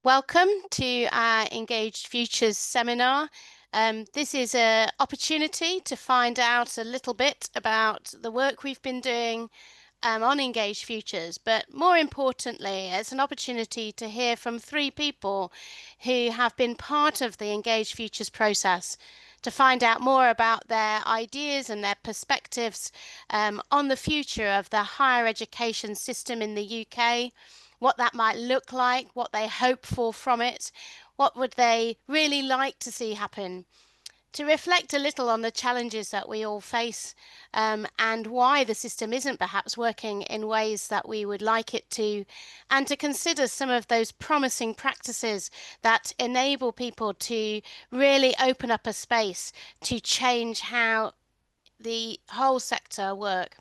Welcome to our Engaged Futures Seminar. This is an opportunity to find out a little bit about the work we've been doing on Engaged Futures, but more importantly, it's an opportunity to hear from three people who have been part of the Engaged Futures process, to find out more about their ideas and their perspectives on the future of the higher education system in the UK, what that might look like, what they hope for from it, what would they really like to see happen, to reflect a little on the challenges that we all face and why the system isn't perhaps working in ways that we would like it to, and to consider some of those promising practices that enable people to really open up a space to change how the whole sector work.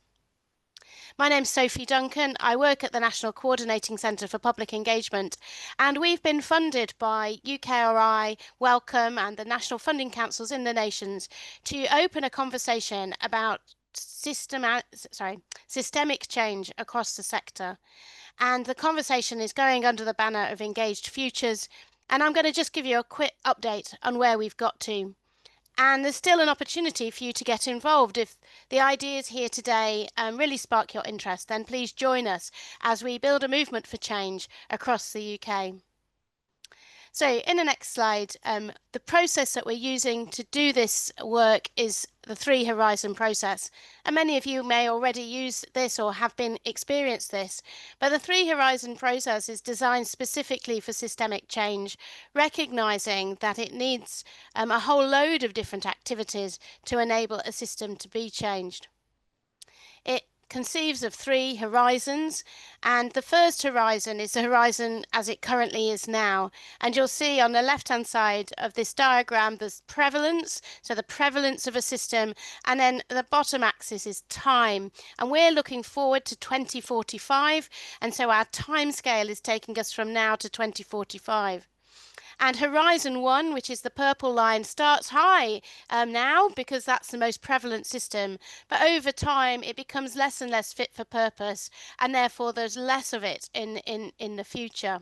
My name's Sophie Duncan. I work at the National Coordinating Centre for Public Engagement, and we've been funded by UKRI, Wellcome, and the National Funding Councils in the nations to open a conversation about systemic change across the sector. And the conversation is going under the banner of Engaged Futures, and I'm going to just give you a quick update on where we've got to. And there's still an opportunity for you to get involved. If the ideas here today really spark your interest, then please join us as we build a movement for change across the UK. So in the next slide, the process that we're using to do this work is the 3 horizon process. And many of you may already use this or have been experienced this, but the 3 horizon process is designed specifically for systemic change, recognizing that it needs a whole load of different activities to enable a system to be changed. It conceives of 3 horizons, and the first horizon is the horizon as it currently is now, and you'll see on the left hand side of this diagram there's prevalence, so the prevalence of a system, and then the bottom axis is time, and we're looking forward to 2045, and so our time scale is taking us from now to 2045. And Horizon 1, which is the purple line, starts high now because that's the most prevalent system. But over time, it becomes less and less fit for purpose, and therefore there's less of it in the future.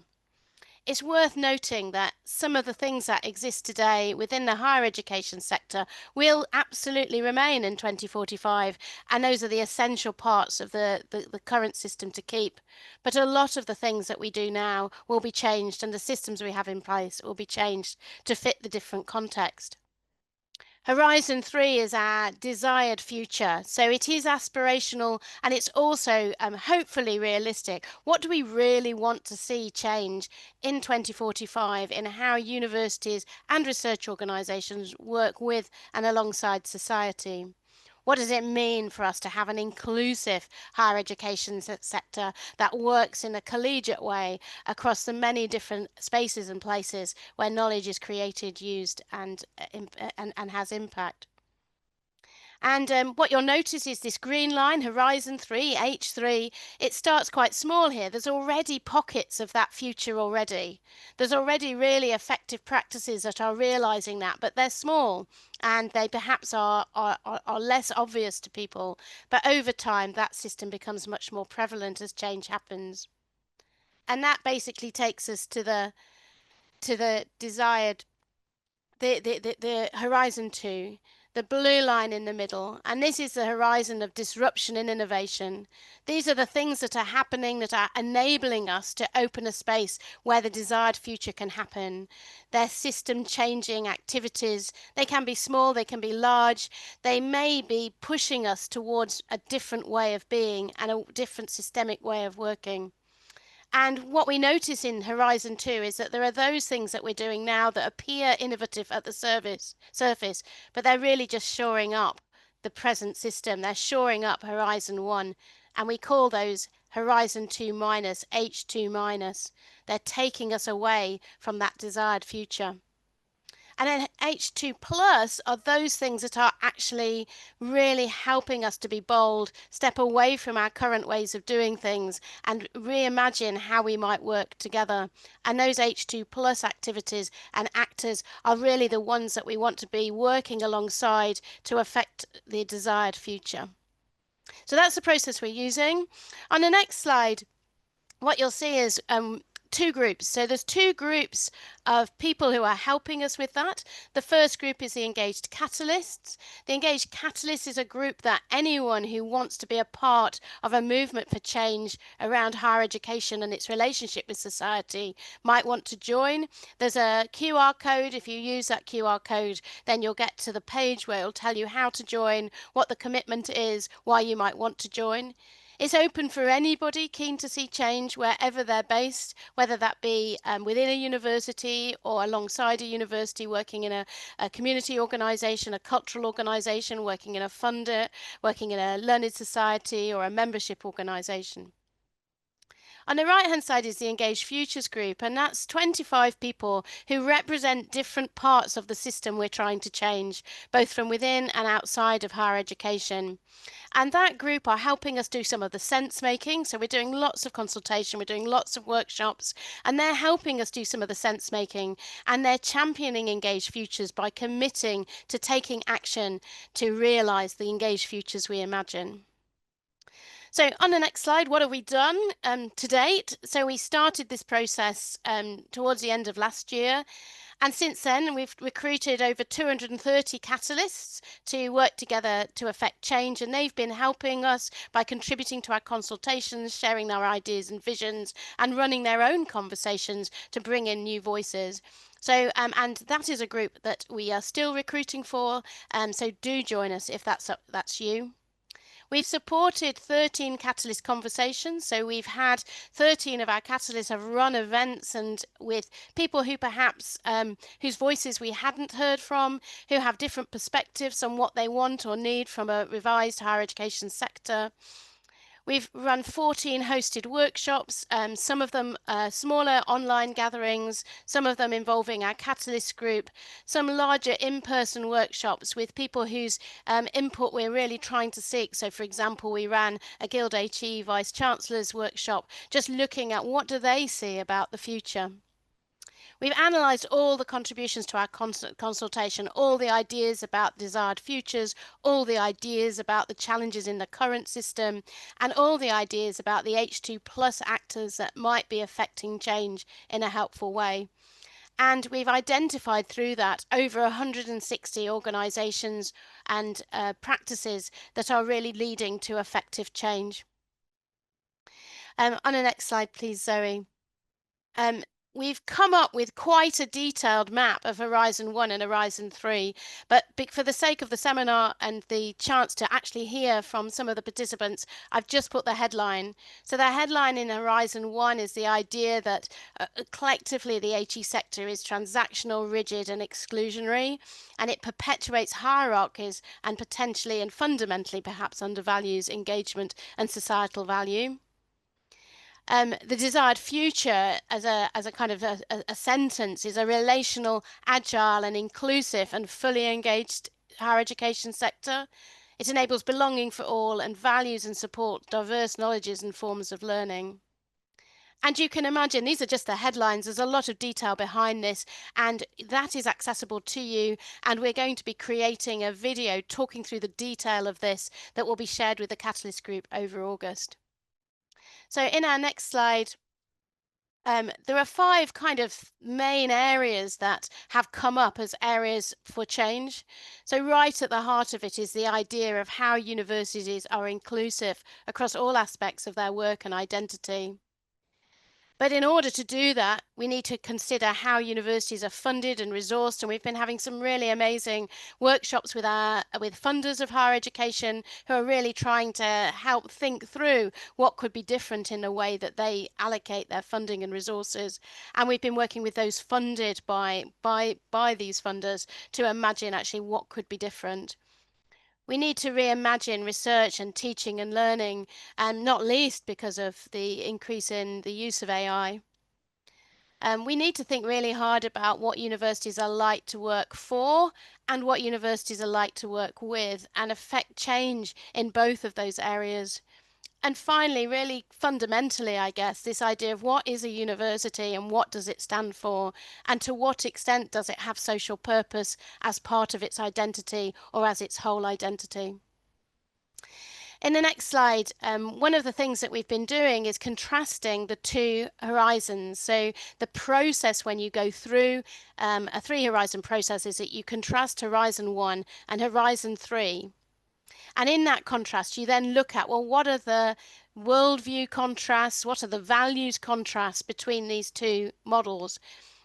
It's worth noting that some of the things that exist today within the higher education sector will absolutely remain in 2045, and those are the essential parts of the current system to keep. But a lot of the things that we do now will be changed, and the systems we have in place will be changed to fit the different context. Horizon 3 is our desired future. So it is aspirational, and it's also hopefully realistic. What do we really want to see change in 2045 in how universities and research organisations work with and alongside society? What does it mean for us to have an inclusive higher education sector that works in a collegiate way across the many different spaces and places where knowledge is created, used, and has impact? And what you'll notice is this green line, Horizon 3, H3, it starts quite small here. There's already pockets of that future already. There's already really effective practices that are realising that, but they're small and they perhaps are less obvious to people. But over time, that system becomes much more prevalent as change happens. And that basically takes us to the desired, the Horizon 2. The blue line in the middle, and this is the horizon of disruption and innovation. These are the things that are happening that are enabling us to open a space where the desired future can happen. They're system changing activities. They can be small, they can be large. They may be pushing us towards a different way of being and a different systemic way of working. And what we notice in Horizon 2 is that there are those things that we're doing now that appear innovative at the surface, but they're really just shoring up the present system. They're shoring up Horizon 1, and we call those Horizon 2 minus, H2 minus. They're taking us away from that desired future. And then H2 plus are those things that are actually really helping us to be bold, step away from our current ways of doing things, and reimagine how we might work together. And those H2 plus activities and actors are really the ones that we want to be working alongside to affect the desired future. So that's the process we're using. On the next slide, what you'll see is two groups. So there's two groups of people who are helping us with that. The first group is the Engaged Catalysts. The Engaged Catalysts is a group that anyone who wants to be a part of a movement for change around higher education and its relationship with society might want to join. There's a QR code. If you use that QR code, then you'll get to the page where it'll tell you how to join, what the commitment is, why you might want to join. It's open for anybody keen to see change wherever they're based, whether that be within a university or alongside a university, working in a community organisation, a cultural organisation, working in a funder, working in a learned society or a membership organisation. On the right-hand side is the Engaged Futures group, and that's 25 people who represent different parts of the system we're trying to change, both from within and outside of higher education. And that group are helping us do some of the sense making. So we're doing lots of consultation, we're doing lots of workshops, and they're helping us do some of the sense making. And they're championing Engaged Futures by committing to taking action to realise the Engaged Futures we imagine. So on the next slide, what have we done to date? So we started this process towards the end of last year. And since then, we've recruited over 230 catalysts to work together to affect change. And they've been helping us by contributing to our consultations, sharing their ideas and visions, and running their own conversations to bring in new voices. So, and that is a group that we are still recruiting for. So do join us if that's you. We've supported 13 Catalyst conversations, so we've had 13 of our Catalysts have run events and with people who perhaps whose voices we hadn't heard from, who have different perspectives on what they want or need from a revised higher education sector. We've run 14 hosted workshops, some of them smaller online gatherings, some of them involving our Catalyst group, some larger in-person workshops with people whose input we're really trying to seek. So for example, we ran a Guild HE Vice Chancellor's workshop, just looking at what do they see about the future. We've analysed all the contributions to our consultation, all the ideas about desired futures, all the ideas about the challenges in the current system, and all the ideas about the H2 plus actors that might be affecting change in a helpful way. And we've identified through that over 160 organisations and practices that are really leading to effective change. On the next slide, please, Zoe. We've come up with quite a detailed map of Horizon 1 and Horizon 3, but for the sake of the seminar and the chance to actually hear from some of the participants, I've just put the headline. So the headline in Horizon 1 is the idea that collectively the HE sector is transactional, rigid and exclusionary, and it perpetuates hierarchies and potentially and fundamentally perhaps undervalues engagement and societal value. The desired future as a kind of a sentence is a relational, agile and inclusive and fully engaged higher education sector. It enables belonging for all and values and support diverse knowledges and forms of learning. And you can imagine these are just the headlines. There's a lot of detail behind this, and that is accessible to you. And we're going to be creating a video talking through the detail of this that will be shared with the Catalyst group over August. So in our next slide, there are 5 kind of main areas that have come up as areas for change. So right at the heart of it is the idea of how universities are inclusive across all aspects of their work and identity. But in order to do that, we need to consider how universities are funded and resourced, and we've been having some really amazing workshops with funders of higher education who are really trying to help think through what could be different in the way that they allocate their funding and resources. And we've been working with those funded by these funders to imagine actually what could be different. We need to reimagine research and teaching and learning, and not least because of the increase in the use of AI. We need to think really hard about what universities are like to work for and what universities are like to work with, and affect change in both of those areas. And finally, really fundamentally, I guess, this idea of what is a university and what does it stand for, and to what extent does it have social purpose as part of its identity or as its whole identity. In the next slide, one of the things that we've been doing is contrasting the two horizons. So the process when you go through a 3-horizon process is that you contrast Horizon 1 and Horizon 3. And in that contrast, you then look at, well, what are the worldview contrasts? What are the values contrasts between these two models?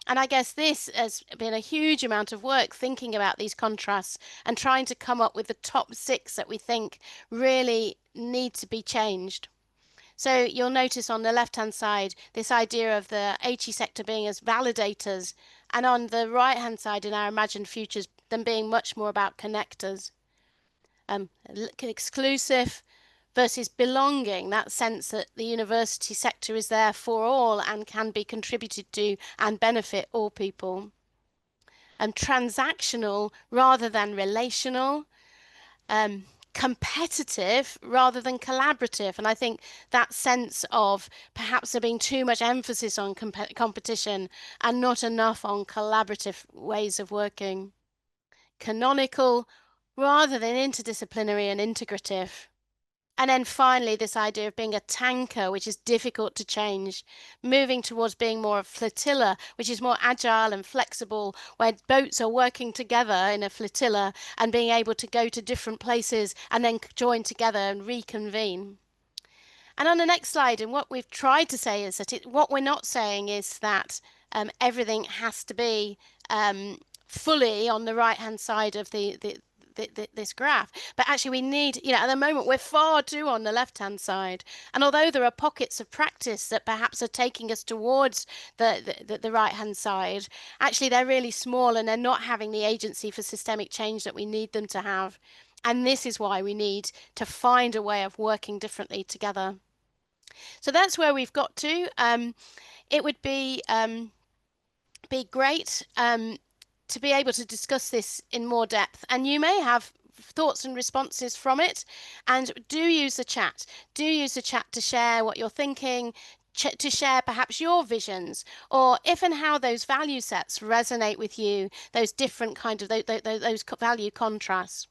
And I guess this has been a huge amount of work thinking about these contrasts and trying to come up with the top 6 that we think really need to be changed. So you'll notice on the left-hand side, this idea of the HE sector being as validators, and on the right-hand side in our imagined futures, them being much more about connectors. Exclusive versus belonging, that sense that the university sector is there for all and can be contributed to and benefit all people. Transactional rather than relational, competitive rather than collaborative. And I think that sense of perhaps there being too much emphasis on competition and not enough on collaborative ways of working. Canonical rather than interdisciplinary and integrative. And then finally, this idea of being a tanker, which is difficult to change, moving towards being more a flotilla, which is more agile and flexible, where boats are working together in a flotilla and being able to go to different places and then join together and reconvene. And on the next slide, and what we've tried to say is that what we're not saying is that everything has to be fully on the right-hand side of this graph, but actually we need, at the moment we're far too on the left-hand side, and although there are pockets of practice that perhaps are taking us towards the right-hand side, actually they're really small and they're not having the agency for systemic change that we need them to have. And this is why we need to find a way of working differently together. So that's where we've got to. It would be great to be able to discuss this in more depth, and you may have thoughts and responses from it, and do use the chat. Do use the chat to share what you're thinking, to share perhaps your visions, or if and how those value sets resonate with you, those different kind of those value contrasts.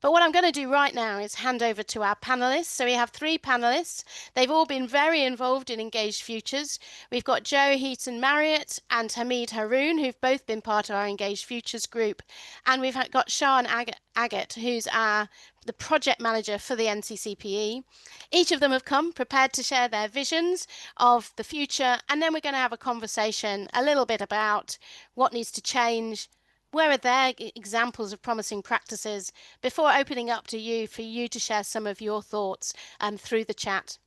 But what I'm going to do right now is hand over to our panelists. So we have 3 panelists. They've all been very involved in Engaged Futures. We've got Joe Heaton Marriott and Hamid Haroon, who've both been part of our Engaged Futures group. And we've got Sian Agate, who's the project manager for the NCCPE. Each of them have come prepared to share their visions of the future. And then we're going to have a conversation a little bit about what needs to change, where are their examples of promising practices, before opening up to you for you to share some of your thoughts through the chat.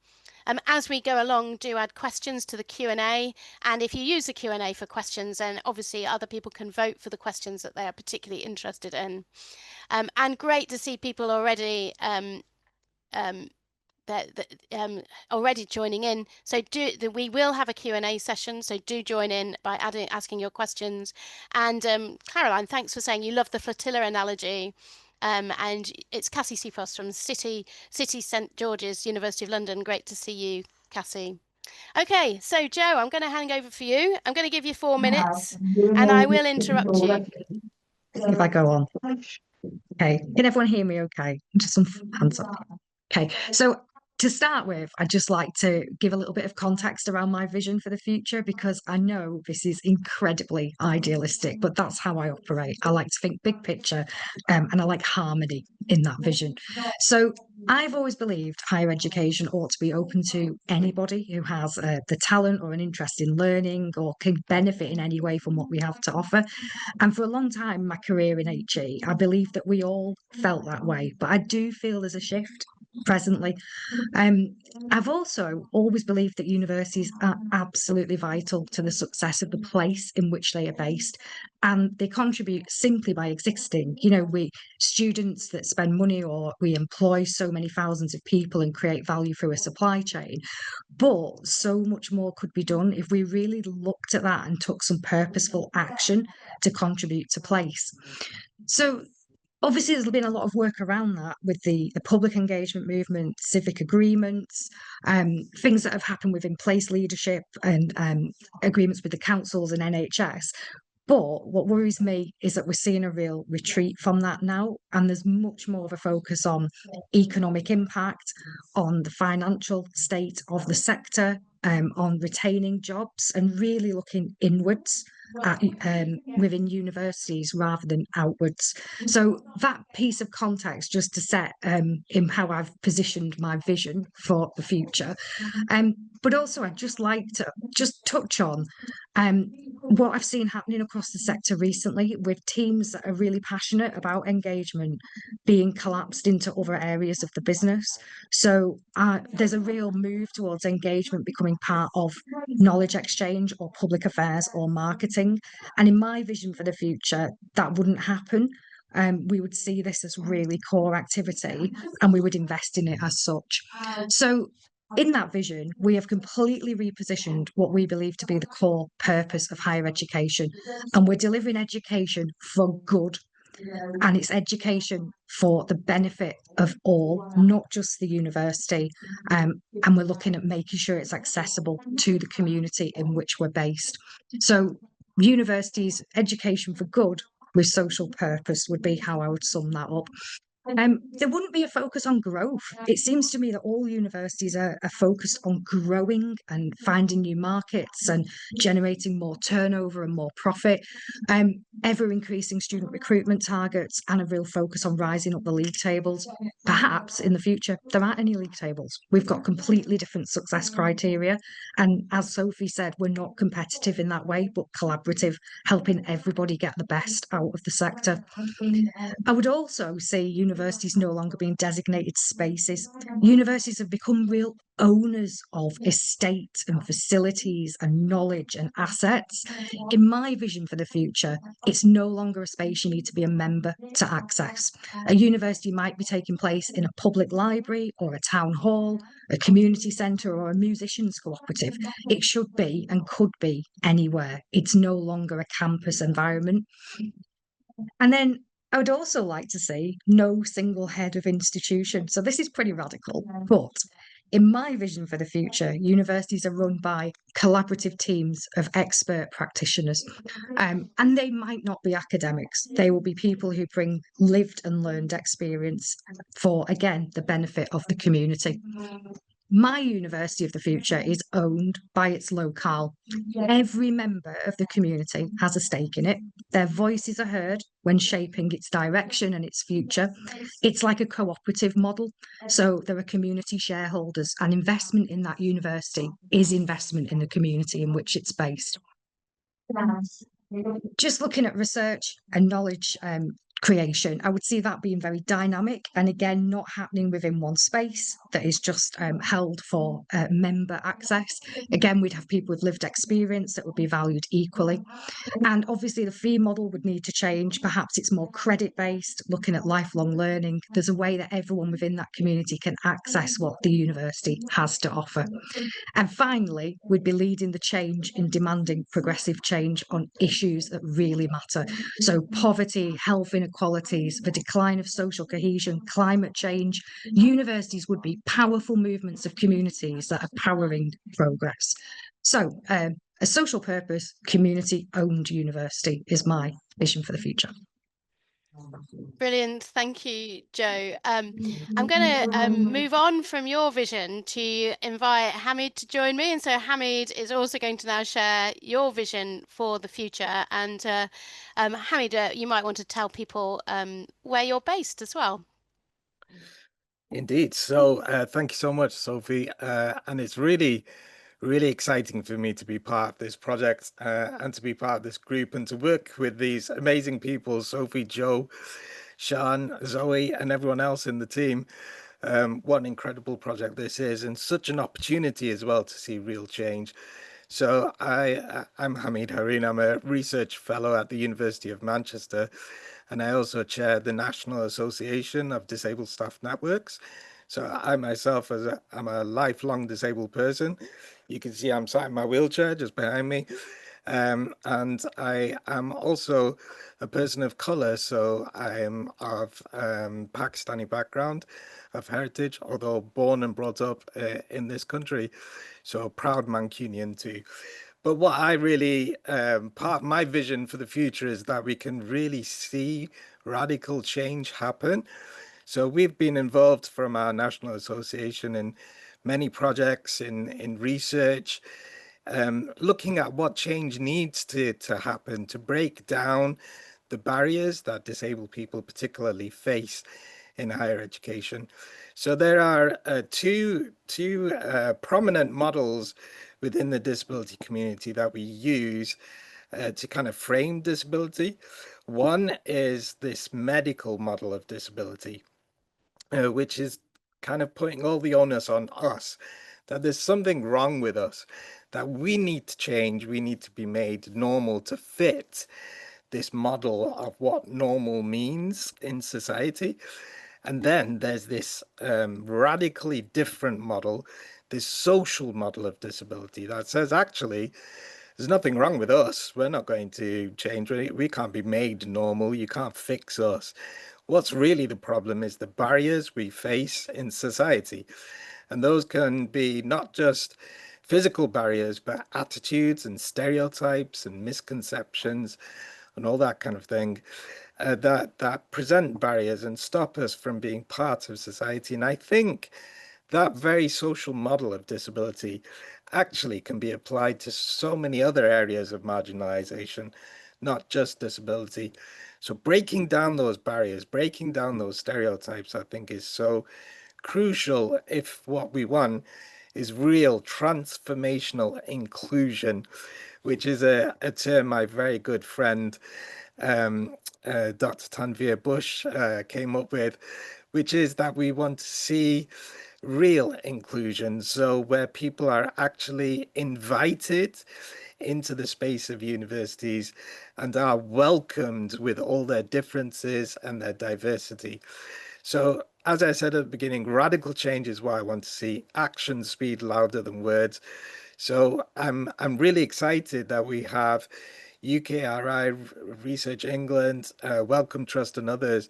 As we go along, do add questions to the Q&A, and if you use the Q&A for questions, then obviously other people can vote for the questions that they are particularly interested in. And great to see people already already joining in. So we will have a Q&A session, so do join in by asking your questions. And Caroline, thanks for saying you love the flotilla analogy. And it's Cassie Sipos from City St George's, University of London. Great to see you, Cassie. Okay, so Joe, I'm going to hand over for you. I'm going to give you 4 minutes, and I will interrupt you. If I go on. Okay, can everyone hear me okay? Just some hands up. Okay, so to start with, I'd just like to give a little bit of context around my vision for the future, because I know this is incredibly idealistic, but that's how I operate. I like to think big picture, and I like harmony in that vision. So I've always believed higher education ought to be open to anybody who has the talent or an interest in learning or can benefit in any way from what we have to offer. And for a long time in my career in HE, I believe that we all felt that way, but I do feel there's a shift presently. I've also always believed that universities are absolutely vital to the success of the place in which they are based, and they contribute simply by existing. We students that spend money, or we employ so many thousands of people and create value through a supply chain. But so much more could be done if we really looked at that and took some purposeful action to contribute to place. So obviously, there's been a lot of work around that with the public engagement movement, civic agreements, things that have happened with in-place leadership and agreements with the councils and NHS. But what worries me is that we're seeing a real retreat from that now, and there's much more of a focus on economic impact, on the financial state of the sector, on retaining jobs, and really looking inwards at, within universities rather than outwards. So that piece of context, just to set in how I've positioned my vision for the future. But also, I'd just like to just touch on um, what I've seen happening across the sector recently, with teams that are really passionate about engagement being collapsed into other areas of the business. So there's a real move towards engagement becoming part of knowledge exchange or public affairs or marketing. And in my vision for the future, that wouldn't happen. We would see this as really core activity, and we would invest in it as such. So in that vision, we have completely repositioned what we believe to be the core purpose of higher education, and we're delivering education for good. And it's education for the benefit of all, not just the university. And we're looking at making sure it's accessible to the community in which we're based. So, universities, education for good with social purpose would be how I would sum that up. There wouldn't be a focus on growth. It seems to me that all universities are focused on growing and finding new markets and generating more turnover and more profit, ever increasing student recruitment targets, and a real focus on rising up the league tables. Perhaps in the future, there aren't any league tables. We've got completely different success criteria. And as Sophie said, we're not competitive in that way, but collaborative, helping everybody get the best out of the sector. I would also say universities no longer being designated spaces. Universities have become real owners of estate and facilities and knowledge and assets. In my vision for the future, it's no longer a space you need to be a member to access. A university might be taking place in a public library or a town hall, a community centre, or a musicians cooperative. It should be and could be anywhere. It's no longer a campus environment. And then I would also like to see no single head of institution. So this is pretty radical, but in my vision for the future, universities are run by collaborative teams of expert practitioners. And they might not be academics. They will be people who bring lived and learned experience for, again, the benefit of the community. My university of the future is owned by its locale. Every member of the community has a stake in it. Their voices are heard when shaping its direction and its future. It's like a cooperative model. So there are community shareholders, and investment in that university is investment in the community in which it's based. Just looking at research and knowledge creation, I would see that being very dynamic, and again, not happening within one space that is just held for member access. Again, we'd have people with lived experience that would be valued equally. And obviously the fee model would need to change. Perhaps it's more credit based, looking at lifelong learning. There's a way that everyone within that community can access what the university has to offer. And finally, we'd be leading the change in demanding progressive change on issues that really matter. So poverty, health inequalities, the decline of social cohesion, climate change. Universities would be powerful movements of communities that are powering progress. So a social purpose, community-owned university is my vision for the future. Brilliant. Thank you, Jo. I'm going to move on from your vision to invite Hamid to join me. And so Hamid is also going to now share your vision for the future. And Hamid, you might want to tell people where you're based as well. Indeed. So thank you so much, Sophie. And it's really exciting for me to be part of this project and to be part of this group and to work with these amazing people, Sophie, Jo, Sean, Zoe, and everyone else in the team. What an incredible project this is, and such an opportunity as well to see real change. So I'm Hamid Hareen. I'm a research fellow at the University of Manchester, and I also chair the National Association of Disabled Staff Networks. So I myself, I'm a lifelong disabled person. You can see I'm sat in my wheelchair just behind me. And I am also a person of color, so I am of Pakistani background, of heritage, although born and brought up in this country. So a proud Mancunian too. But what I really, part of my vision for the future is that we can really see radical change happen. So we've been involved from our national association in many projects in research, looking at what change needs to happen to break down the barriers that disabled people particularly face in higher education. So there are two prominent models within the disability community that we use to kind of frame disability. One is this medical model of disability, which is kind of putting all the onus on us, that there's something wrong with us, that we need to change, we need to be made normal to fit this model of what normal means in society. And then there's this radically different model, this social model of disability that says, actually, there's nothing wrong with us. We're not going to change. We can't be made normal. You can't fix us. What's really the problem is the barriers we face in society. And those can be not just physical barriers, but attitudes and stereotypes and misconceptions and all that kind of thing that present barriers and stop us from being part of society. And I think that very social model of disability actually can be applied to so many other areas of marginalization, not just disability. So breaking down those barriers, breaking down those stereotypes, I think is so crucial if what we want is real transformational inclusion, which is a term my very good friend Dr. Tanvir Bush came up with, which is that we want to see real inclusion, so where people are actually invited into the space of universities and are welcomed with all their differences and their diversity. So, as I said at the beginning, radical change is what I want to see. Actions speak louder than words. So I'm really excited that we have UKRI, Research England, Wellcome Trust and others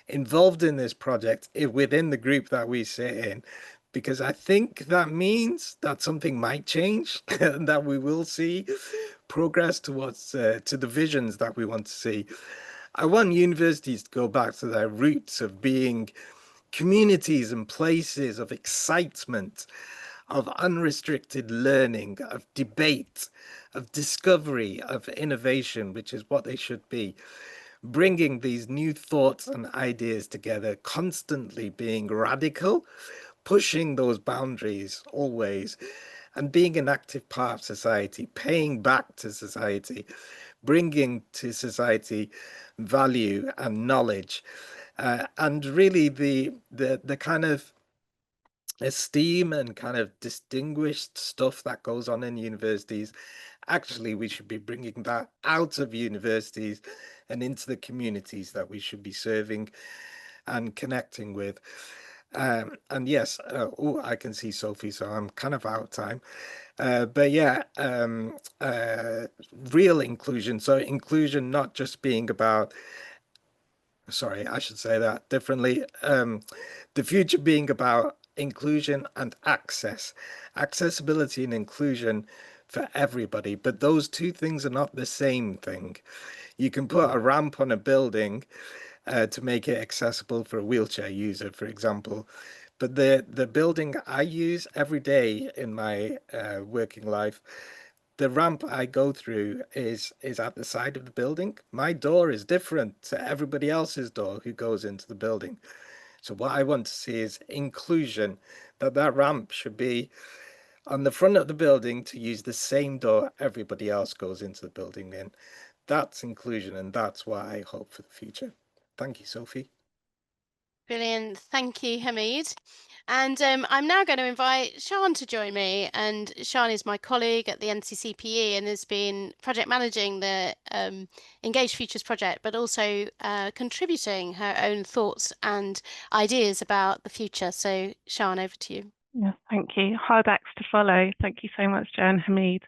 involved in this project within the group that we sit in, because I think that means that something might change and that we will see progress towards to the visions that we want to see. I want universities to go back to their roots of being communities and places of excitement, of unrestricted learning, of debate, of discovery, of innovation, which is what they should be. Bringing these new thoughts and ideas together, constantly being radical, pushing those boundaries always, and being an active part of society, paying back to society, bringing to society value and knowledge, and really the kind of esteem and kind of distinguished stuff that goes on in universities. Actually, we should be bringing that out of universities and into the communities that we should be serving and connecting with. And yes, oh, I can see Sophie, so I'm kind of out of time. But yeah, real inclusion. So inclusion not just being about, sorry, I should say that differently. The future being about inclusion and access, accessibility and inclusion for everybody. But those two things are not the same thing. You can put a ramp on a building to make it accessible for a wheelchair user, for example. But the building I use every day in my working life, the ramp I go through is at the side of the building. My door is different to everybody else's door who goes into the building. So what I want to see is inclusion, that ramp should be on the front of the building to use the same door everybody else goes into the building in. That's inclusion, and that's what I hope for the future. Thank you, Sophie. Brilliant. Thank you, Hamid. And I'm now going to invite Sian to join me. And Sian is my colleague at the NCCPE and has been project managing the Engaged Futures project, but also contributing her own thoughts and ideas about the future. So Sian, over to you. Yeah, thank you. Hard acts to follow. Thank you so much, Jo and Hamid.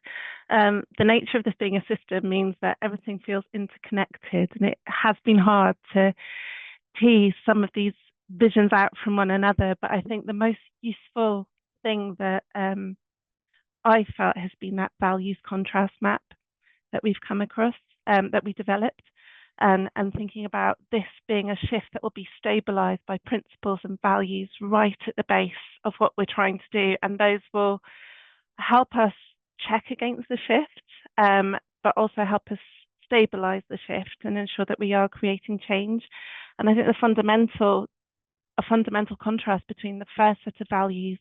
The nature of this being a system means that everything feels interconnected, and it has been hard to tease some of these visions out from one another. But I think the most useful thing that I felt has been that values contrast map that we've come across, that we developed, and thinking about this being a shift that will be stabilized by principles and values right at the base of what we're trying to do. And those will help us check against the shift, but also help us stabilize the shift and ensure that we are creating change. And I think a fundamental contrast between the first set of values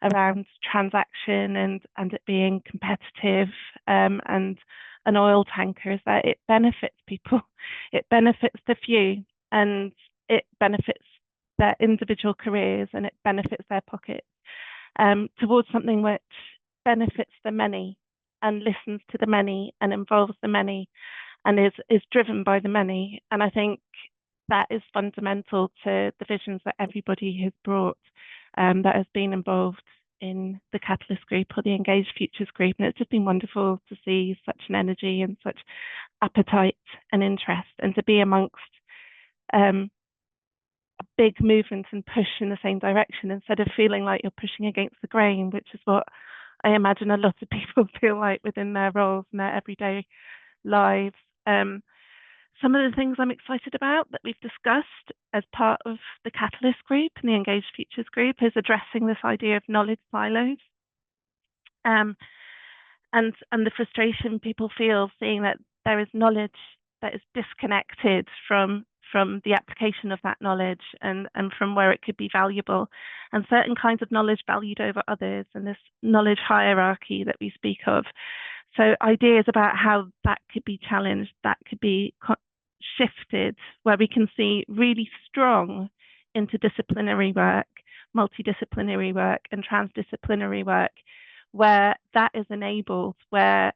around transaction and it being competitive, and an oil tanker, is that it benefits people, it benefits the few, and it benefits their individual careers, and it benefits their pockets, towards something which benefits the many and listens to the many and involves the many and is driven by the many. And I think that is fundamental to the visions that everybody has brought, that has been involved in the Catalyst group or the Engaged Futures group. And it's just been wonderful to see such an energy and such appetite and interest, and to be amongst a big movement and push in the same direction instead of feeling like you're pushing against the grain, which is what I imagine a lot of people feel like within their roles and their everyday lives. Some of the things I'm excited about that we've discussed as part of the Catalyst group and the Engaged Futures group is addressing this idea of knowledge silos, and the frustration people feel seeing that there is knowledge that is disconnected from the application of that knowledge and from where it could be valuable, and certain kinds of knowledge valued over others, and this knowledge hierarchy that we speak of. So ideas about how that could be challenged, that could be shifted, where we can see really strong interdisciplinary work, multidisciplinary work, and transdisciplinary work, where that is enabled, where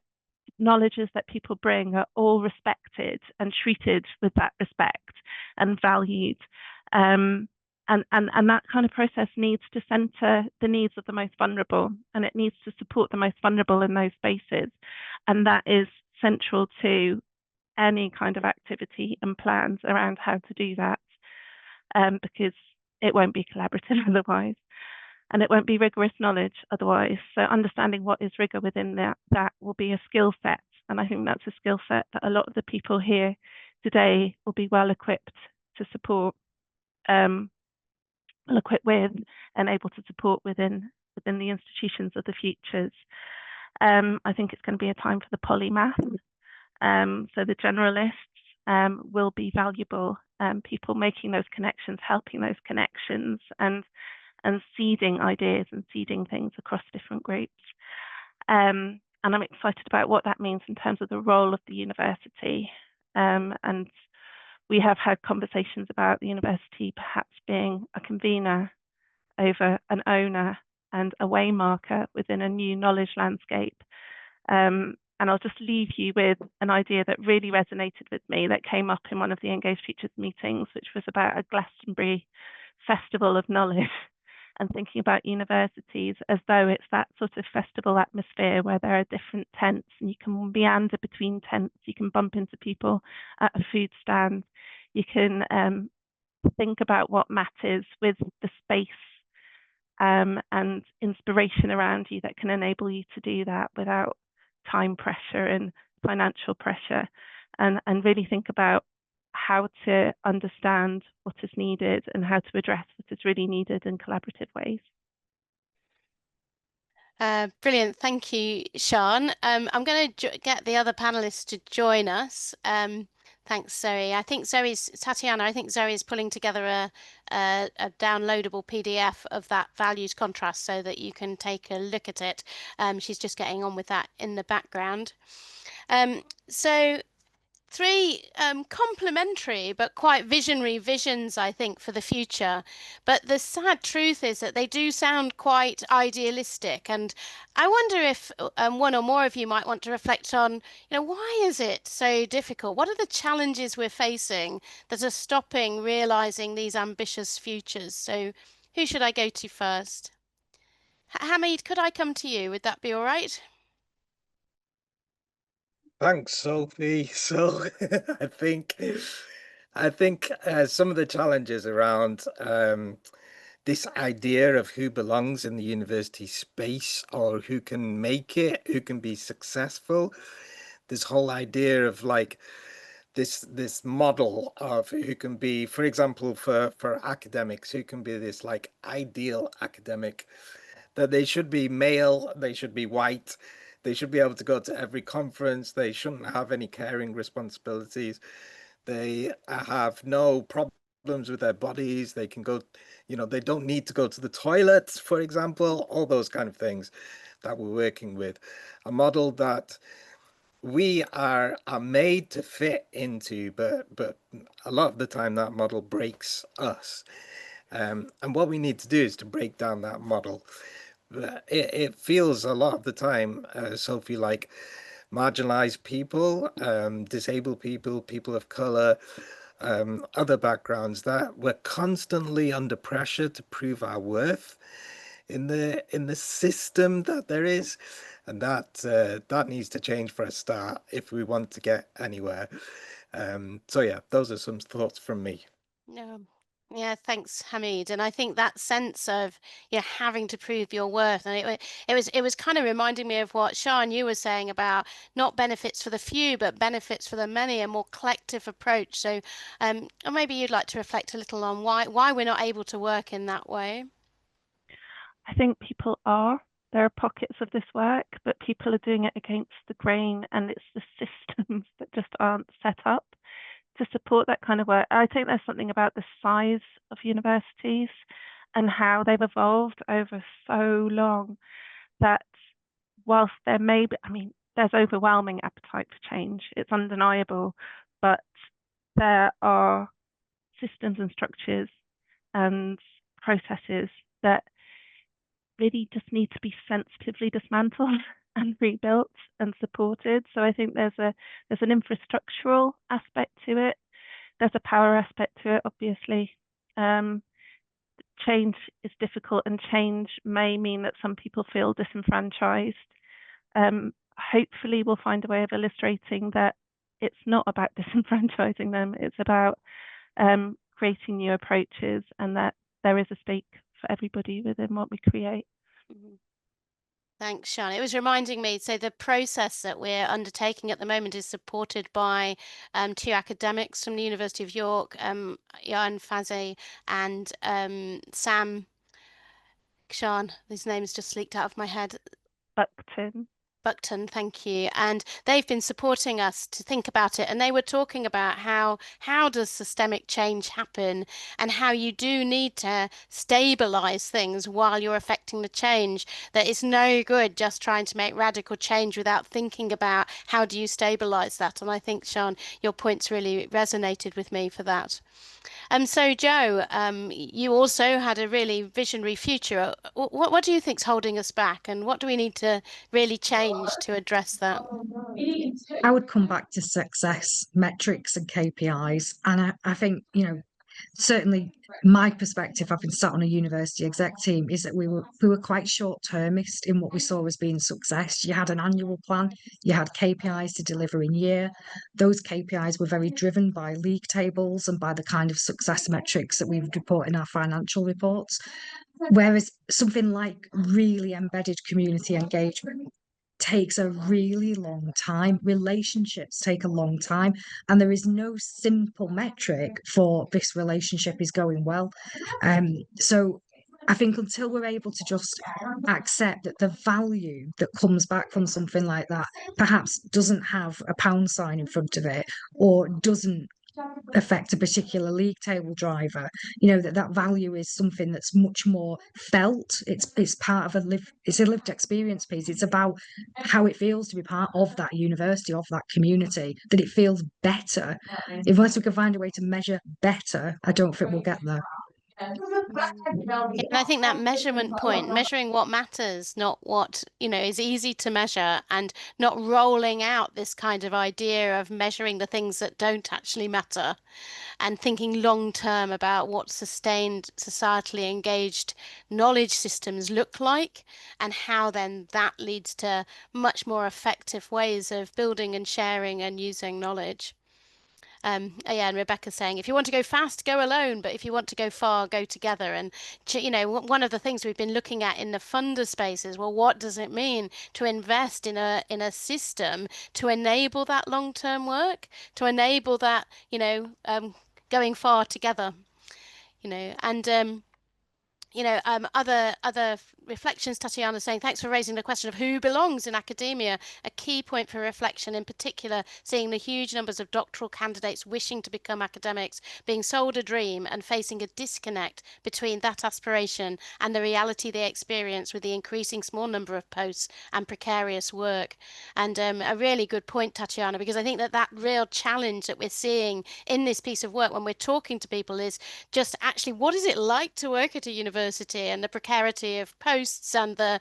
knowledges that people bring are all respected and treated with that respect and valued. And that kind of process needs to center the needs of the most vulnerable, and it needs to support the most vulnerable in those spaces. And that is central to any kind of activity and plans around how to do that, because it won't be collaborative otherwise, and it won't be rigorous knowledge otherwise. So understanding what is rigor within that will be a skill set, and I think that's a skill set that a lot of the people here today will be well equipped to support, well equipped with, and able to support within the institutions of the futures. I think it's going to be a time for the polymath. So the generalists will be valuable, people making those connections, helping those connections, and seeding ideas and seeding things across different groups. And I'm excited about what that means in terms of the role of the university. And we have had conversations about the university perhaps being a convener over an owner and a waymarker within a new knowledge landscape. And I'll just leave you with an idea that really resonated with me, that came up in one of the Engaged Futures meetings, which was about a Glastonbury festival of knowledge, and thinking about universities as though it's that sort of festival atmosphere where there are different tents and you can meander between tents, you can bump into people at a food stand, you can think about what matters with the space and inspiration around you that can enable you to do that without time pressure and financial pressure, and really think about how to understand what is needed and how to address what is really needed in collaborative ways. Brilliant, thank you, Sian. I'm going to get the other panelists to join us. Thanks, Zoe. Tatiana, I think Zoe is pulling together a downloadable PDF of that values contrast so that you can take a look at it. She's just getting on with that in the background. So three complementary but quite visionary visions, I think, for the future. But the sad truth is that they do sound quite idealistic. And I wonder if one or more of you might want to reflect on, why is it so difficult? What are the challenges we're facing that are stopping realizing these ambitious futures? So who should I go to first? Hamid, could I come to you? Would that be all right? Thanks, Sophie. So I think some of the challenges around this idea of who belongs in the university space, or who can make it, who can be successful. This whole idea of like this model of who can be, for example, for academics, who can be this like ideal academic, that they should be male, they should be white, they should be able to go to every conference, they shouldn't have any caring responsibilities, they have no problems with their bodies, they can go, you know, they don't need to go to the toilet, for example, all those kind of things that we're working with. A model that we are made to fit into, but a lot of the time that model breaks us. And what we need to do is to break down that model. It feels a lot of the time, Sophie, like marginalized people, disabled people, people of color, other backgrounds, that we're constantly under pressure to prove our worth in the system that there is, and that needs to change for a start if we want to get anywhere. So yeah, those are some thoughts from me. No. Yeah, thanks, Hamid. And I think that sense of, you know, having to prove your worth, and it was kind of reminding me of what Sean, you were saying about not benefits for the few, but benefits for the many, a more collective approach. So, and maybe you'd like to reflect a little on why we're not able to work in that way. I think people are. There are pockets of this work, but people are doing it against the grain, and it's the systems that just aren't set up to support that kind of work. I think there's something about the size of universities and how they've evolved over so long that whilst there may be, I mean, there's overwhelming appetite for change, it's undeniable, but there are systems and structures and processes that really just need to be sensitively dismantled and rebuilt and supported. So I think there's an infrastructural aspect to it. There's a power aspect to it, obviously. Change is difficult, and change may mean that some people feel disenfranchised. Hopefully we'll find a way of illustrating that it's not about disenfranchising them. It's about creating new approaches, and that there is a stake for everybody within what we create. Mm-hmm. Thanks, Sean. It was reminding me, so the process that we're undertaking at the moment is supported by two academics from the University of York, Jan Faze and Sam, Sean, his name's just leaked out of my head. Buckton, thank you. And they've been supporting us to think about it. And they were talking about how does systemic change happen, and how you do need to stabilize things while you're affecting the change. That it's no good just trying to make radical change without thinking about how do you stabilize that. And I think, Sean, your points really resonated with me for that. So Jo, you also had a really visionary future. What do you think's holding us back, and what do we need to really change to address that? I would come back to success metrics and KPIs. And I think, you know, certainly my perspective, having sat on a university exec team, is that we were quite short-termist in what we saw as being success. You had an annual plan, you had KPIs to deliver in year. Those KPIs were very driven by league tables and by the kind of success metrics that we would report in our financial reports. Whereas something like really embedded community engagement takes a really long time. Relationships take a long time, and there is no simple metric for this relationship is going well. So I think until we're able to just accept that the value that comes back from something like that perhaps doesn't have a pound sign in front of it, or doesn't affect a particular league table driver, you know, that value is something that's much more felt. It's part of a lived experience piece. It's about how it feels to be part of that university, of that community, that it feels better. Unless we can find a way to measure better, I don't think we'll get there. And I think that measurement point, measuring what matters, not what, you know, is easy to measure, and not rolling out this kind of idea of measuring the things that don't actually matter, and thinking long term about what sustained, societally engaged knowledge systems look like, and how then that leads to much more effective ways of building and sharing and using knowledge. Yeah, and Rebecca's saying, if you want to go fast, go alone, but if you want to go far, go together. And one of the things we've been looking at in the funder space is, well, what does it mean to invest in a system to enable that long-term work, to enable that going far together, and other reflections. Tatiana saying, thanks for raising the question of who belongs in academia, a key point for reflection, in particular seeing the huge numbers of doctoral candidates wishing to become academics, being sold a dream and facing a disconnect between that aspiration and the reality they experience with the increasing small number of posts and precarious work. And a really good point, Tatiana, because I think that real challenge that we're seeing in this piece of work when we're talking to people is just actually, what is it like to work at a university, and the precarity of posts and the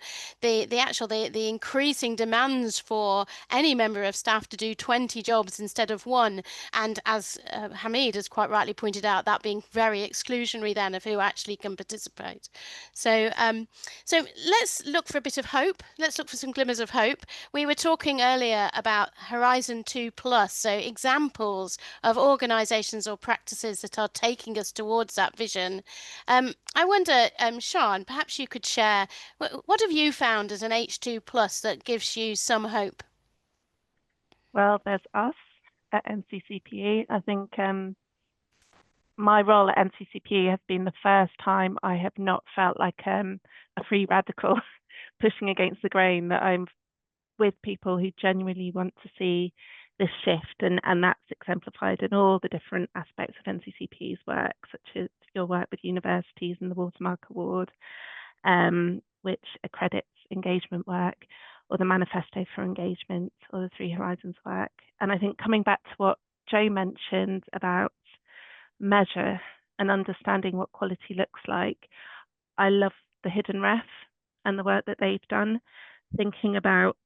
increasing demands for any member of staff to do 20 jobs instead of one, and as Hamid has quite rightly pointed out, that being very exclusionary then of who actually can participate. So let's look for a bit of hope. Let's look for some glimmers of hope. We were talking earlier about Horizon 2+, so examples of organisations or practices that are taking us towards that vision. I wonder, Sean, perhaps you could share, what have you found as an H2+ that gives you some hope? Well, there's us at NCCPE. I think my role at NCCPE has been the first time I have not felt like a free radical pushing against the grain, that I'm with people who genuinely want to see this shift, and that's exemplified in all the different aspects of NCCPE's work, such as your work with universities and the Watermark Award, which accredits engagement work, or the Manifesto for Engagement, or the Three Horizons work. And I think coming back to what Jo mentioned about measure and understanding what quality looks like, I love the Hidden Ref and the work that they've done, thinking about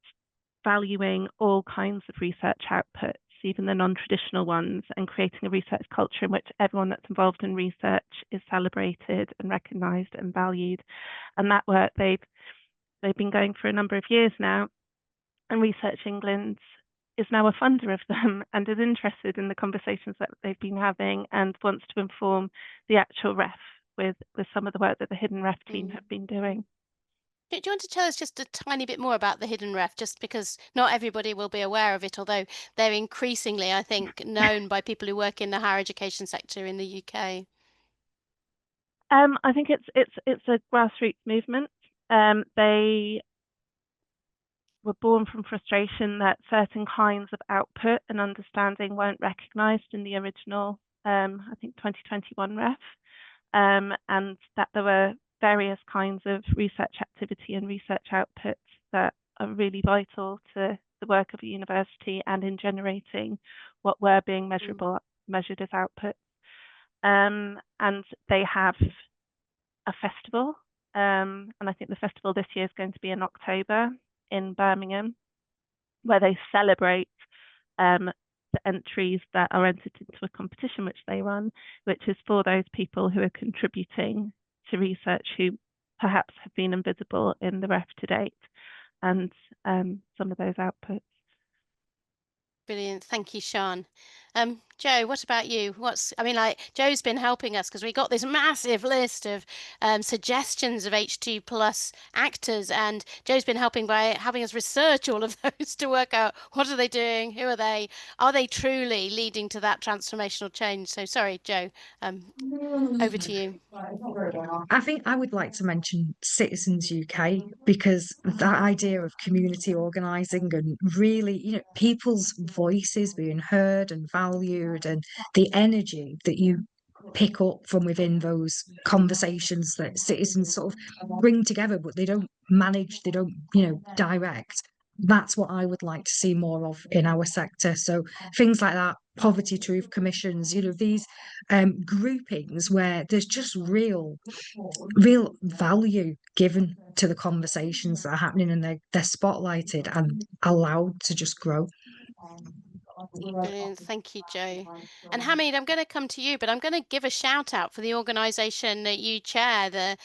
valuing all kinds of research outputs, even the non-traditional ones, and creating a research culture in which everyone that's involved in research is celebrated and recognised and valued. And that work they've been going for a number of years now, and Research England is now a funder of them and is interested in the conversations that they've been having and wants to inform the actual ref with some of the work that the Hidden Ref team have been doing. Do you want to tell us just a tiny bit more about the Hidden Ref, just because not everybody will be aware of it, although they're increasingly, I think, known by people who work in the higher education sector in the UK? I think it's a grassroots movement. They were born from frustration that certain kinds of output and understanding weren't recognised in the original, I think 2021 ref, and that there were various kinds of research activity and research outputs that are really vital to the work of a university and in generating what were being measured as outputs. And they have a festival, and I think the festival this year is going to be in October in Birmingham, where they celebrate the entries that are entered into a competition which they run, which is for those people who are contributing to research who perhaps have been invisible in the ref to date, and some of those outputs. Brilliant. Thank you, Sean. Jo, what about you? Jo's been helping us because we got this massive list of suggestions of H2+ actors, and Jo's been helping by having us research all of those to work out what are they doing, who are they truly leading to that transformational change. So sorry, Jo, over to you. I think I would like to mention Citizens UK, because that idea of community organising and really, people's voices being heard and valued, and the energy that you pick up from within those conversations that citizens sort of bring together, but they don't manage, they don't, direct. That's what I would like to see more of in our sector. So things like that, poverty truth commissions, these groupings where there's just real value given to the conversations that are happening, and they're spotlighted and allowed to just grow. Brilliant. Thank you, Jo. And Hamid, I'm going to come to you, but I'm going to give a shout out for the organisation that you chair,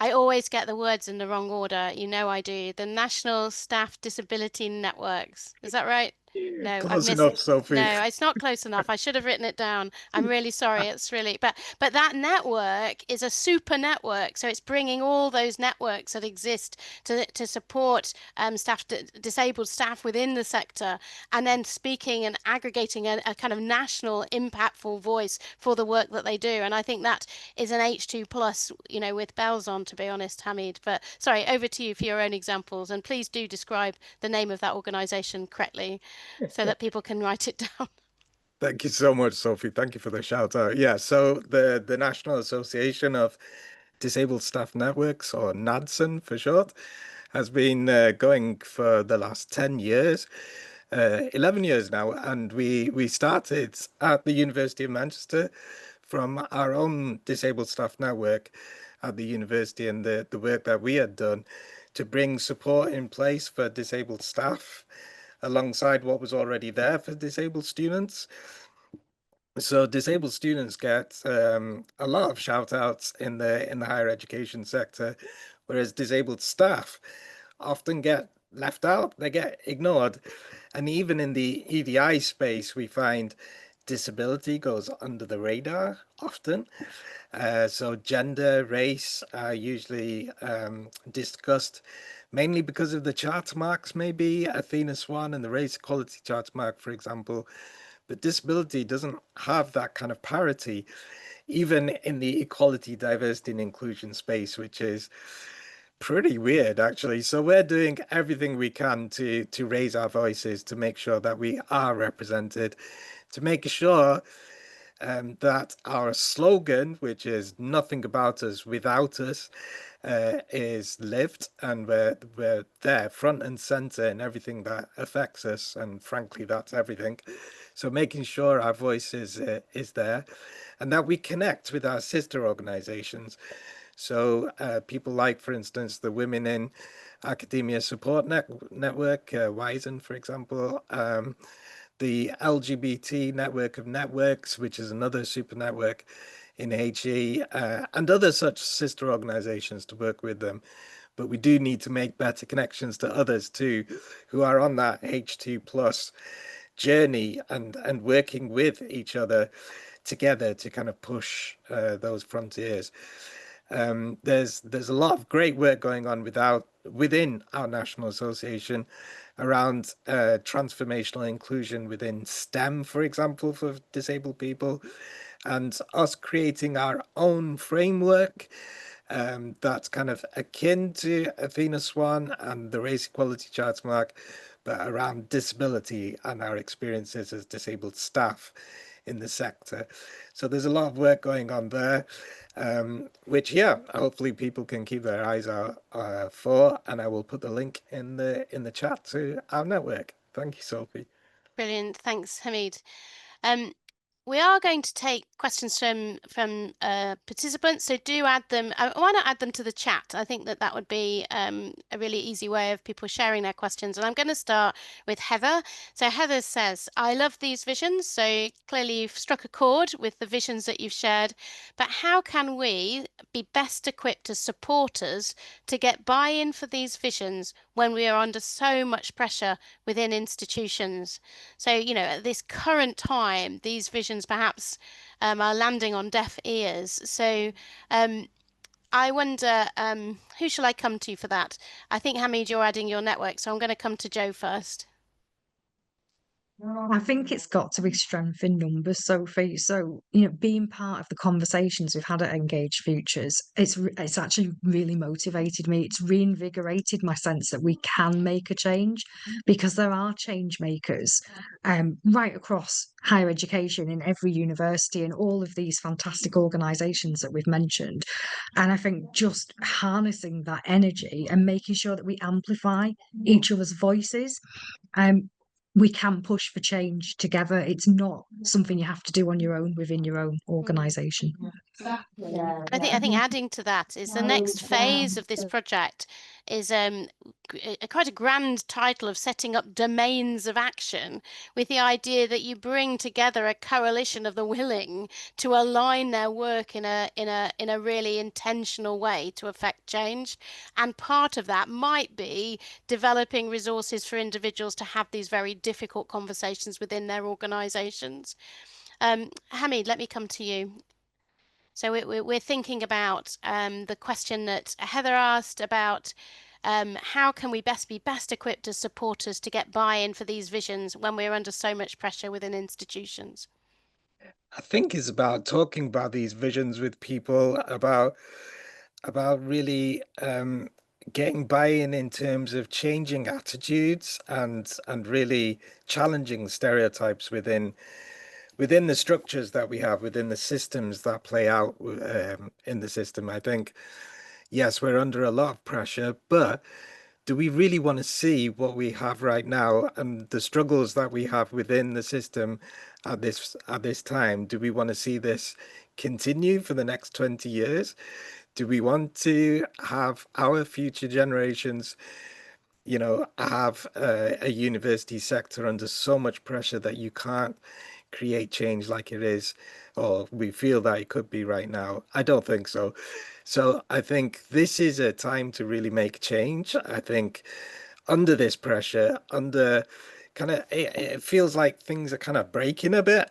I always get the words in the wrong order. You know I do. The National Staff Disability Networks. Is that right? No, I've Close missed. enough, Sophie. No, it's not close enough. I should have written it down. I'm really sorry. It's really, but that network is a super network. So it's bringing all those networks that exist to support disabled staff within the sector, and then speaking and aggregating a kind of national impactful voice for the work that they do. And I think that is an H2 plus, you know, with bells on, to be honest, Hamid. But sorry, over to you for your own examples, and please do describe the name of that organisation correctly, so that people can write it down. Thank you so much, Sophie. Thank you for the shout out. Yeah, so the National Association of Disabled Staff Networks, or NADSN for short, has been going for the last 10 years, 11 years now, and we started at the University of Manchester from our own disabled staff network at the university, and the work that we had done to bring support in place for disabled staff alongside what was already there for disabled students. So disabled students get a lot of shout outs in the higher education sector, whereas disabled staff often get left out, they get ignored. And even in the EDI space, we find disability goes under the radar often. So gender, race are usually discussed mainly because of the chart marks, maybe Athena Swan and the race equality chart mark, for example. But disability doesn't have that kind of parity, even in the equality, diversity, and inclusion space, which is pretty weird, actually. So we're doing everything we can to raise our voices, to make sure that we are represented, to make sure that our slogan, which is "Nothing about us without us," is lived, and we're there front and center in everything that affects us, and frankly, that's everything. So making sure our voice is there, and that we connect with our sister organizations. So people like, for instance, the Women in Academia Support Network, WISEN, for example, the LGBT Network of Networks, which is another super network in HE, and other such sister organizations to work with them. But we do need to make better connections to others too, who are on that H2 plus journey, and working with each other together to kind of push those frontiers. There's a lot of great work going on within our national association around transformational inclusion within STEM, for example, for disabled people, and us creating our own framework that's kind of akin to Athena Swan and the Race Equality Charts Mark, but around disability and our experiences as disabled staff in the sector. So there's a lot of work going on there, which, yeah, hopefully people can keep their eyes out for, and I will put the link in the chat to our network. Thank you, Sophie. Brilliant. Thanks, Hamid. We are going to take questions from participants, so do add them. Why not add them to the chat? I think that would be a really easy way of people sharing their questions. And I'm going to start with Heather. So Heather says, I love these visions. So clearly you've struck a chord with the visions that you've shared, but how can we be best equipped as supporters to get buy-in for these visions when we are under so much pressure within institutions? So, you know, at this current time, these visions perhaps are landing on deaf ears. So I wonder, who shall I come to for that? I think, Hamid, you're adding your network, so I'm going to come to Joe first. I think it's got to be strength in numbers, Sophie. So, you know, being part of the conversations we've had at Engaged Futures, it's actually really motivated me. It's reinvigorated my sense that we can make a change, because there are change makers right across higher education in every university and all of these fantastic organisations that we've mentioned. And I think just harnessing that energy and making sure that we amplify each other's voices. We can push for change together. It's not something you have to do on your own within your own organisation. I think adding to that is the next phase of this project is quite a grand title of setting up domains of action, with the idea that you bring together a coalition of the willing to align their work in a really intentional way to affect change. And part of that might be developing resources for individuals to have these very difficult conversations within their organizations. Hamid, let me come to you. So we're thinking about the question that Heather asked about how can we be best equipped as supporters to get buy-in for these visions when we're under so much pressure within institutions? I think it's about talking about these visions with people, about really getting buy-in in terms of changing attitudes and really challenging stereotypes within the structures that we have, within the systems that play out in the system. I think, yes, we're under a lot of pressure, but do we really want to see what we have right now and the struggles that we have within the system at this time? Do we want to see this continue for the next 20 years? Do we want to have our future generations, have a university sector under so much pressure that you can't create change like it is, or we feel that it could be right now? I don't think so. So I think this is a time to really make change. I think under this pressure, under kind of, it feels like things are kind of breaking a bit,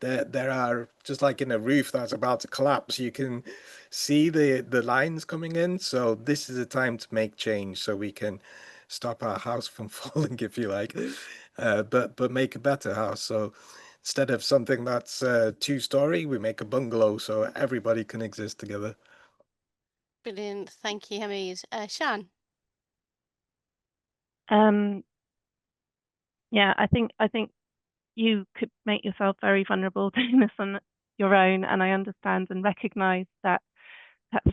there are, just like in a roof that's about to collapse, you can see the lines coming in. So this is a time to make change so we can stop our house from falling, if you like, but make a better house. So instead of something that's 2-story, we make a bungalow so everybody can exist together. Brilliant. Thank you, Hamid. Shan? Yeah, I think you could make yourself very vulnerable doing this on your own, and I understand and recognise that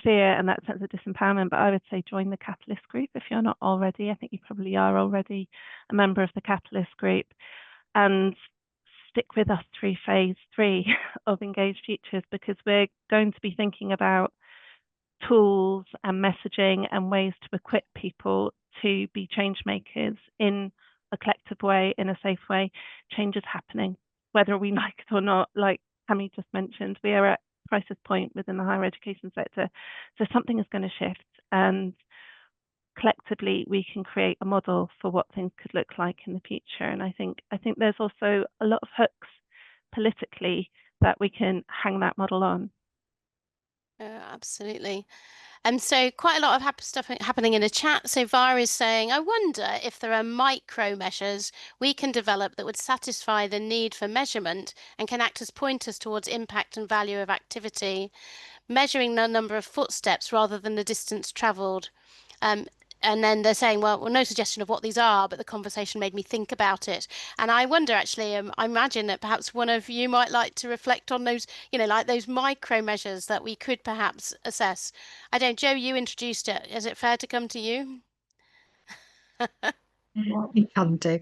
fear and that sense of disempowerment. But I would say join the Catalyst group if you're not already. I think you probably are already a member of the Catalyst group, and stick with us through phase 3 of Engaged Futures, because we're going to be thinking about tools and messaging and ways to equip people to be change makers in a collective way, in a safe way. Change is happening, whether we like it or not. Like Hamid just mentioned, we are at a crisis point within the higher education sector. So something is going to shift, and collectively we can create a model for what things could look like in the future. And I think there's also a lot of hooks politically that we can hang that model on. Absolutely. And so quite a lot of stuff happening in the chat. So Vara is saying, I wonder if there are micro measures we can develop that would satisfy the need for measurement and can act as pointers towards impact and value of activity, measuring the number of footsteps rather than the distance travelled. And then they're saying, well, no suggestion of what these are, but the conversation made me think about it. And I wonder, actually, I imagine that perhaps one of you might like to reflect on those, like those micro measures that we could perhaps assess. I don't, Joe, you introduced it. Is it fair to come to you? You can do.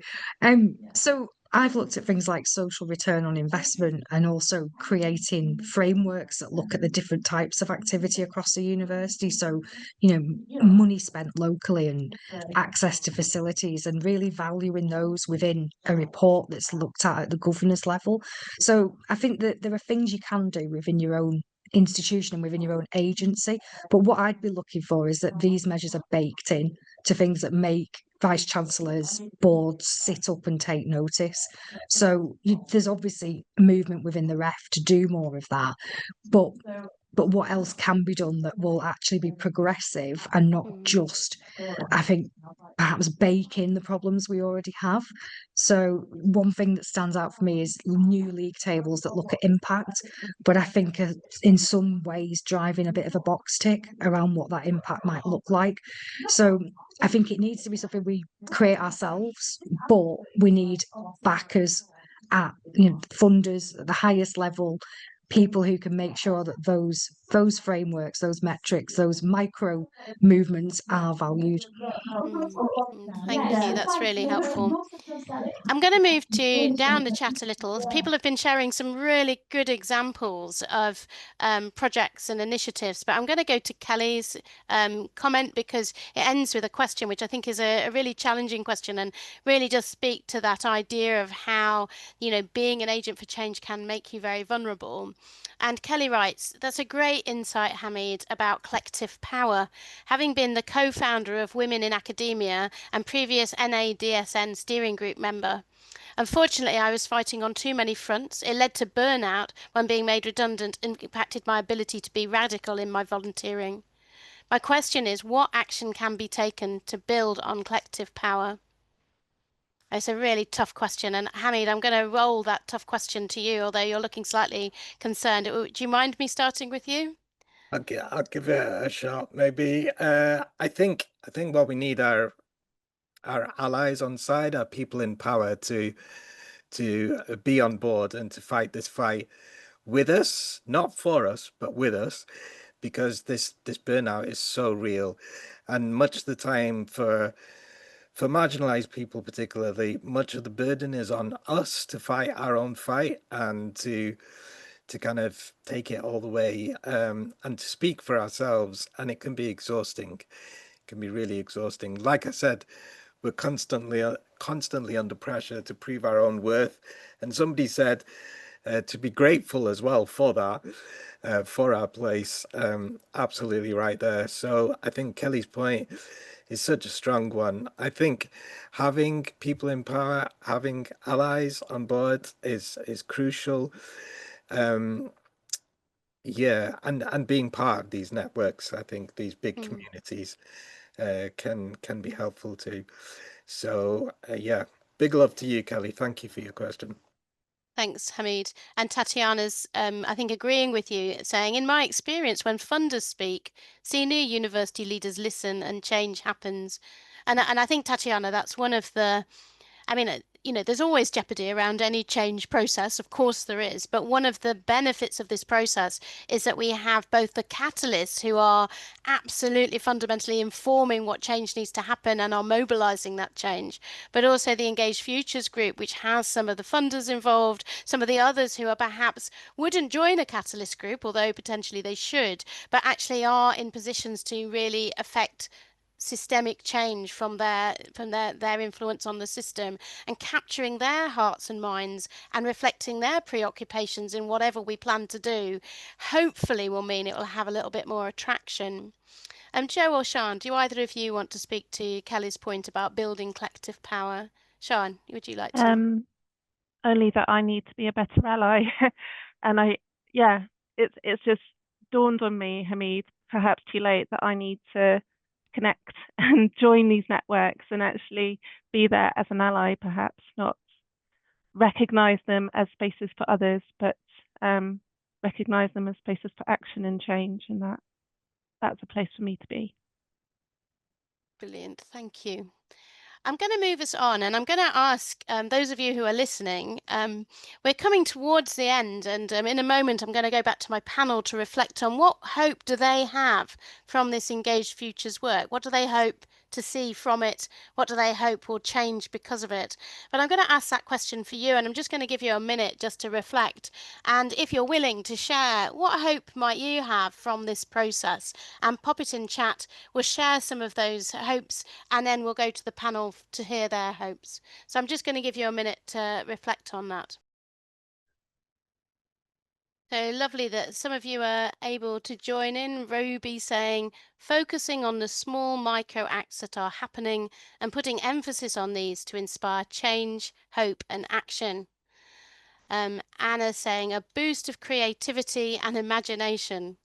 So I've looked at things like social return on investment and also creating frameworks that look at the different types of activity across the university. So, money spent locally and access to facilities, and really valuing those within a report that's looked at the governance level. So I think that there are things you can do within your own institution and within your own agency. But what I'd be looking for is that these measures are baked in to things that make vice chancellors, boards sit up and take notice. So there's obviously movement within the ref to do more of that, but what else can be done that will actually be progressive and not just, I think, perhaps bake in the problems we already have. So one thing that stands out for me is new league tables that look at impact, but I think in some ways driving a bit of a box tick around what that impact might look like. So I think it needs to be something we create ourselves, but we need backers at funders at the highest level, people who can make sure that those those frameworks, those metrics, those micro movements are valued. Thank you. That's really helpful. I'm going to move down the chat a little. People have been sharing some really good examples of projects and initiatives, but I'm going to go to Kelly's comment because it ends with a question, which I think is a really challenging question and really does speak to that idea of how, you know, being an agent for change can make you very vulnerable. And Kelly writes, that's a great insight, Hamid, about collective power. Having been the co-founder of Women in Academia and previous NADSN steering group member, unfortunately, I was fighting on too many fronts. It led to burnout when being made redundant and impacted my ability to be radical in my volunteering. My question is, what action can be taken to build on collective power? It's a really tough question. And Hamid, I'm going to roll that tough question to you, although you're looking slightly concerned. Do you mind me starting with you? I'll give it a shot. Maybe I think what we need are our allies on side, our people in power to be on board and to fight this fight with us, not for us, but with us, because this burnout is so real, and much of the time for marginalized people particularly, much of the burden is on us to fight our own fight and to kind of take it all the way and to speak for ourselves. And it can be exhausting. It can be really exhausting. Like I said, we're constantly under pressure to prove our own worth. And somebody said to be grateful as well for that, for our place. Absolutely right there. So I think Kelly's point is such a strong one. I think having people in power, having allies on board is crucial. Yeah, and being part of these networks, I think these big communities can be helpful too. So yeah, big love to you, Kelly. Thank you for your question. Thanks, Hamid. And Tatiana's, I think, agreeing with you, saying, in my experience, when funders speak, senior university leaders listen and change happens. And I think, Tatiana, that's one of the, I mean, you know, there's always jeopardy around any change process. Of course there is. But one of the benefits of this process is that we have both the catalysts who are absolutely fundamentally informing what change needs to happen and are mobilizing that change, but also the Engaged Futures group, which has some of the funders involved, some of the others who are perhaps wouldn't join a catalyst group, although potentially they should, but actually are in positions to really affect systemic change from their influence on the system, and capturing their hearts and minds and reflecting their preoccupations in whatever we plan to do, hopefully will mean it will have a little bit more attraction. Joe or Sian, do either of you want to speak to Kelly's point about building collective power? Sian, would you like to? Only that I need to be a better ally. And it's just dawned on me, Hamid, perhaps too late, that I need to connect and join these networks and actually be there as an ally, perhaps not recognize them as spaces for others, but recognize them as spaces for action and change, and that's a place for me to be. Brilliant, thank you. I'm going to move us on, and I'm going to ask those of you who are listening, we're coming towards the end, and in a moment I'm going to go back to my panel to reflect on what hope do they have from this Engaged Futures work? What do they hope to see from it? What do they hope will change because of it? But I'm going to ask that question for you, and I'm just going to give you a minute just to reflect. And if you're willing to share, what hope might you have from this process? And pop it in chat. We'll share some of those hopes, and then we'll go to the panel to hear their hopes. So I'm just going to give you a minute to reflect on that. So lovely that some of you are able to join in. Ruby saying, focusing on the small micro acts that are happening and putting emphasis on these to inspire change, hope and action. Anna saying, a boost of creativity and imagination.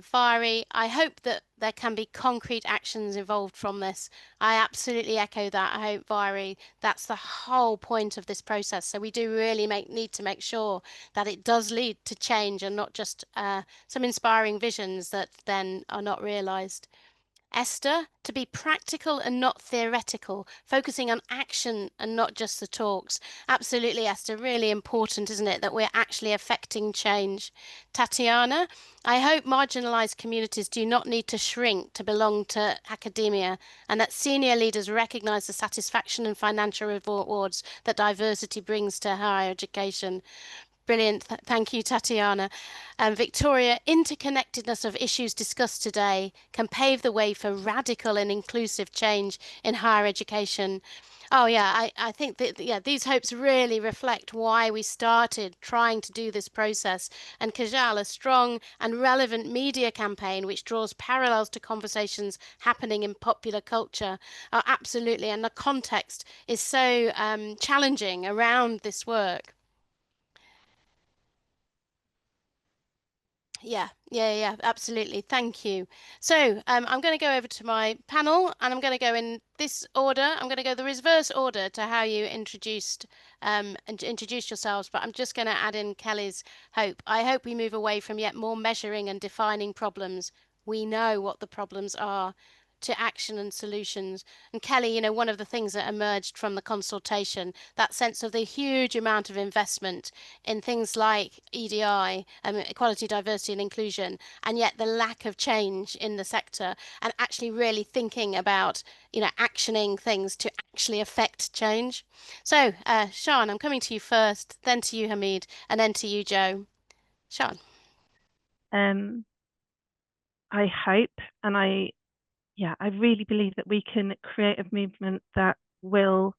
Fiery, I hope that there can be concrete actions involved from this. I absolutely echo that. I hope, Fiery, that's the whole point of this process. So we do really need to make sure that it does lead to change and not just some inspiring visions that then are not realised. Esther, to be practical and not theoretical, focusing on action and not just the talks. Absolutely, Esther, really important, isn't it, that we're actually affecting change. Tatiana, I hope marginalised communities do not need to shrink to belong to academia, and that senior leaders recognise the satisfaction and financial rewards that diversity brings to higher education. Brilliant. Thank you, Tatiana. Victoria, interconnectedness of issues discussed today can pave the way for radical and inclusive change in higher education. Oh yeah, I think that these hopes really reflect why we started trying to do this process. And Kajal, a strong and relevant media campaign which draws parallels to conversations happening in popular culture. Oh, absolutely, and the context is so challenging around this work. Yeah, absolutely. Thank you. So I'm going to go over to my panel and I'm going to go in this order. I'm going to go the reverse order to how you introduced yourselves, but I'm just going to add in Kelly's hope. I hope we move away from yet more measuring and defining problems. We know what the problems are, to action and solutions. And Kelly, one of the things that emerged from the consultation, that sense of the huge amount of investment in things like EDI, equality, diversity and inclusion, and yet the lack of change in the sector, and actually really thinking about, actioning things to actually affect change. So, Sian, I'm coming to you first, then to you, Hamid, and then to you, Joe. Sian. I hope, and I really believe that we can create a movement that will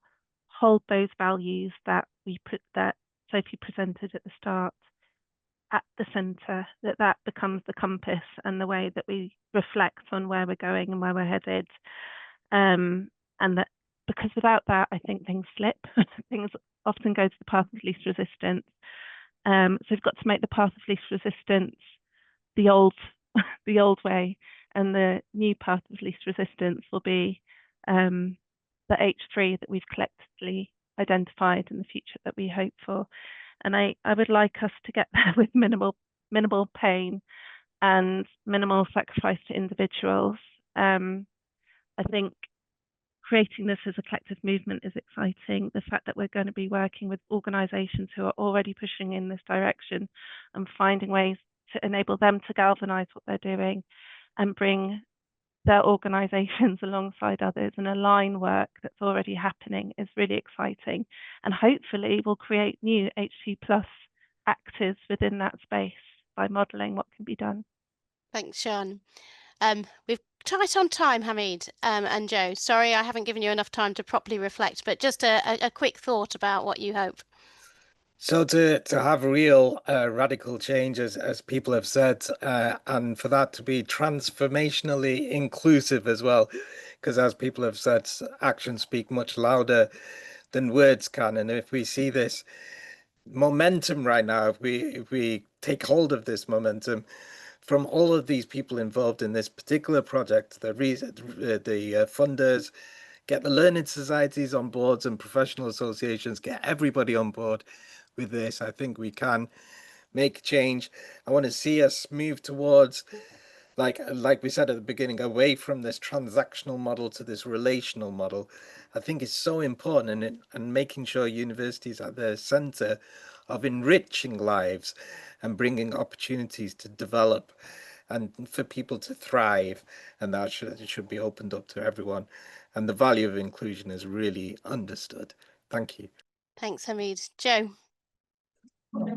hold those values that that Sophie presented at the start at the centre, that becomes the compass and the way that we reflect on where we're going and where we're headed. And that, because without that, I think things slip. Things often go to the path of least resistance. So we've got to make the path of least resistance the old way, and the new path of least resistance will be the H3 that we've collectively identified in the future that we hope for. And I would like us to get there with minimal pain and minimal sacrifice to individuals. I think creating this as a collective movement is exciting. The fact that we're going to be working with organisations who are already pushing in this direction and finding ways to enable them to galvanise what they're doing and bring their organisations alongside others and align work that's already happening is really exciting. And hopefully we'll create new H2 plus actors within that space by modelling what can be done. Thanks, Sian. We've tight on time, Hamid and Joe. Sorry, I haven't given you enough time to properly reflect, but just a quick thought about what you hope. So to have real radical changes, as people have said, and for that to be transformationally inclusive as well, because as people have said, actions speak much louder than words can. And if we see this momentum right now, if we take hold of this momentum from all of these people involved in this particular project, the funders, get the learning societies on boards and professional associations, get everybody on board with this, I think we can make change. I want to see us move towards, like we said at the beginning, away from this transactional model to this relational model. I think it's so important, and making sure universities are at the center of enriching lives and bringing opportunities to develop and for people to thrive, and that should be opened up to everyone. And the value of inclusion is really understood. Thank you. Thanks, Hamid. Joe.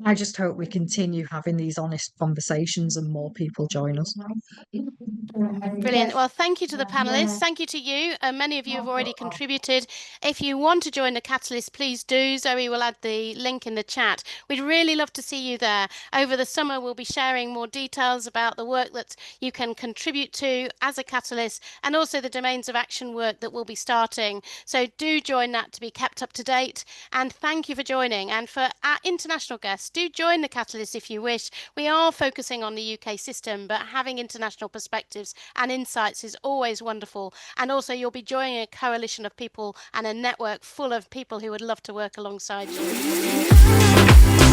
I just hope we continue having these honest conversations and more people join us. Brilliant. Well, thank you to the panelists. Thank you to you. Many of you have already contributed. If you want to join the Catalyst, please do. Zoe will add the link in the chat. We'd really love to see you there. Over the summer, we'll be sharing more details about the work that you can contribute to as a Catalyst, and also the domains of action work that we'll be starting. So do join that to be kept up to date. And thank you for joining. And for our international guests, do join the Catalyst if you wish. We are focusing on the UK system, but having international perspectives and insights is always wonderful. And also you'll be joining a coalition of people and a network full of people who would love to work alongside you.